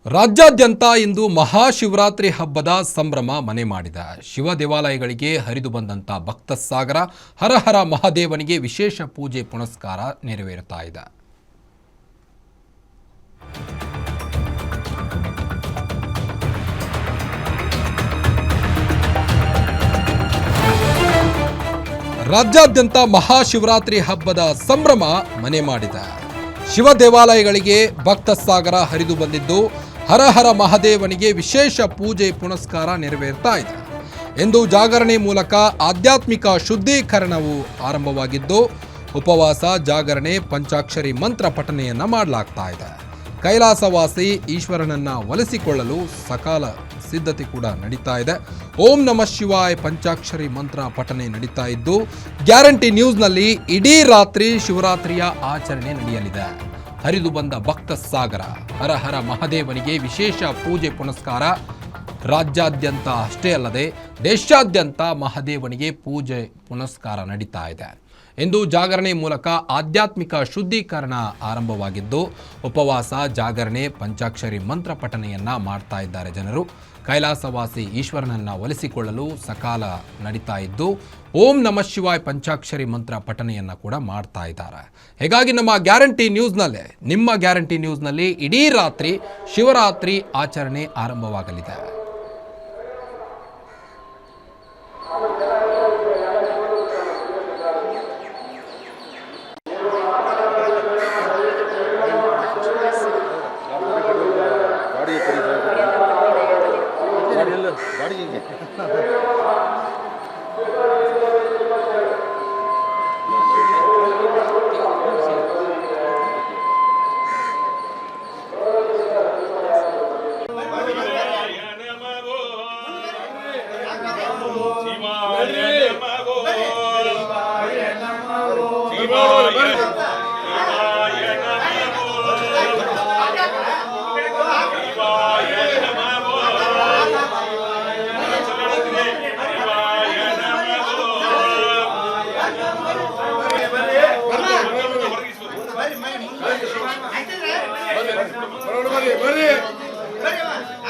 ರಾಜ್ಯಾದ್ಯಂತ ಇಂದು ಮಹಾಶಿವರಾತ್ರಿ ಹಬ್ಬದ ಸಂಭ್ರಮ ಮನೆ ಮಾಡಿದೆ. ಶಿವ ದೇವಾಲಯಗಳಿಗೆ ಹರಿದು ಬಂದಂತ ಭಕ್ತ ಸಾಗರ ಹರ ಹರ ಮಹಾದೇವನಿಗೆ ವಿಶೇಷ ಪೂಜೆ ಪುನಸ್ಕಾರ ನೆರವೇರುತ್ತಾ ಇದೆ. ರಾಜ್ಯಾದ್ಯಂತ ಮಹಾಶಿವರಾತ್ರಿ ಹಬ್ಬದ ಸಂಭ್ರಮ ಮನೆ ಮಾಡಿದೆ. ಶಿವ ದೇವಾಲಯಗಳಿಗೆ ಭಕ್ತ ಸಾಗರ ಹರಿದು ಬಂದಿದ್ದು ಹರ ಹರ ಮಹಾದೇವನಿಗೆ ವಿಶೇಷ ಪೂಜೆ ಪುನಸ್ಕಾರ ನೆರವೇರ್ತಾ ಇದೆ. ಇಂದು ಜಾಗರಣೆ ಮೂಲಕ ಆಧ್ಯಾತ್ಮಿಕ ಶುದ್ಧೀಕರಣವು ಆರಂಭವಾಗಿದ್ದು ಉಪವಾಸ, ಜಾಗರಣೆ, ಪಂಚಾಕ್ಷರಿ ಮಂತ್ರ ಪಠನೆಯನ್ನ ಮಾಡಲಾಗ್ತಾ ಇದೆ. ಕೈಲಾಸವಾಸಿ ಈಶ್ವರನನ್ನ ಒಲಿಸಿಕೊಳ್ಳಲು ಸಕಾಲ ಸಿದ್ಧತೆ ಕೂಡ ನಡೀತಾ ಇದೆ. ಓಂ ನಮಃ ಶಿವಾಯ ಪಂಚಾಕ್ಷರಿ ಮಂತ್ರ ಪಠನೆ ನಡೀತಾ ಇದ್ದು ಗ್ಯಾರಂಟಿ ನ್ಯೂಸ್ನಲ್ಲಿ ಇಡೀ ರಾತ್ರಿ ಶಿವರಾತ್ರಿಯ ಆಚರಣೆ ನಡೆಯಲಿದೆ. ಹರಿದು ಬಂದ ಭಕ್ತ ಸಾಗರ ಹರ ಹರ ಮಹಾದೇವನಿಗೆ ವಿಶೇಷ ಪೂಜೆ ಪುನಸ್ಕಾರ. ರಾಜ್ಯಾದ್ಯಂತ ಅಷ್ಟೇ ಅಲ್ಲದೆ ದೇಶಾದ್ಯಂತ ಮಹಾದೇವನಿಗೆ ಪೂಜೆ ಪುನಸ್ಕಾರ ನಡೀತಾ ಇದೆ. ಇಂದು ಜಾಗರಣೆ ಮೂಲಕ ಆಧ್ಯಾತ್ಮಿಕ ಶುದ್ಧೀಕರಣ ಆರಂಭವಾಗಿದ್ದು ಉಪವಾಸ, ಜಾಗರಣೆ, ಪಂಚಾಕ್ಷರಿ ಮಂತ್ರ ಪಠನೆಯನ್ನ ಮಾಡ್ತಾ ಇದ್ದಾರೆ ಜನರು. ಕೈಲಾಸವಾಸಿ ಈಶ್ವರನನ್ನ ಒಲಿಸಿಕೊಳ್ಳಲು ಸಕಾಲ ನಡೀತಾ ಇದ್ದು ಓಂ ನಮಃ ಶಿವಾಯ ಪಂಚಾಕ್ಷರಿ ಮಂತ್ರ ಪಠನೆಯನ್ನ ಕೂಡ ಮಾಡ್ತಾ ಇದ್ದಾರೆ. ಹೀಗಾಗಿ ನಮ್ಮ ಗ್ಯಾರಂಟಿ ನ್ಯೂಸ್ನಲ್ಲಿ ಇಡೀ ರಾತ್ರಿ ಶಿವರಾತ್ರಿ ಆಚರಣೆ ಆರಂಭವಾಗಲಿದೆ. ಬರ್ರಿ